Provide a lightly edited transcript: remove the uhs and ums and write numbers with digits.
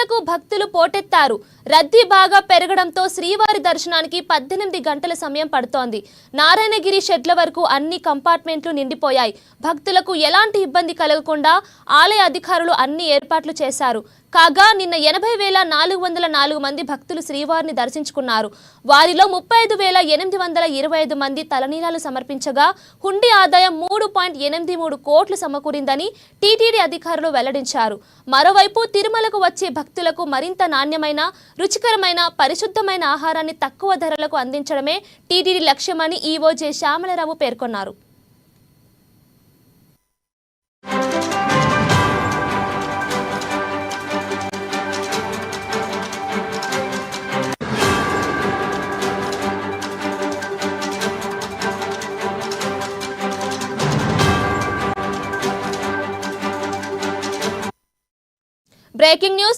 కొండలకు భక్తులు పోటెత్తారు. రద్దీ బాగా పెరగడంతో శ్రీవారి దర్శనానికి 18 గంటల సమయం పడుతోంది. నారాయణగిరి షెడ్ల వరకు అన్ని కంపార్ట్మెంట్లు నిండిపోయాయి. భక్తులకు ఎలాంటి ఇబ్బంది కలగకుండా ఆలయ అధికారులు అన్ని ఏర్పాట్లు చేశారు. కాగా నిన్న 80,404 మంది భక్తులు శ్రీవారిని దర్శించుకున్నారు. వారిలో 35,825 మంది తలనీలాలు సమర్పించగా హుండీ ఆదాయం 3.83 కోట్లు సమకూరిందని టీటీడీ అధికారులు వెల్లడించారు. మరోవైపు తిరుమలకు వచ్చే భక్తులకు మరింత నాణ్యమైన, రుచికరమైన, పరిశుద్ధమైన ఆహారాన్ని తక్కువ ధరలకు అందించడమే టీటీడీ లక్ష్యమని ఈవో జె శ్యామలరావు పేర్కొన్నారు. Breaking news.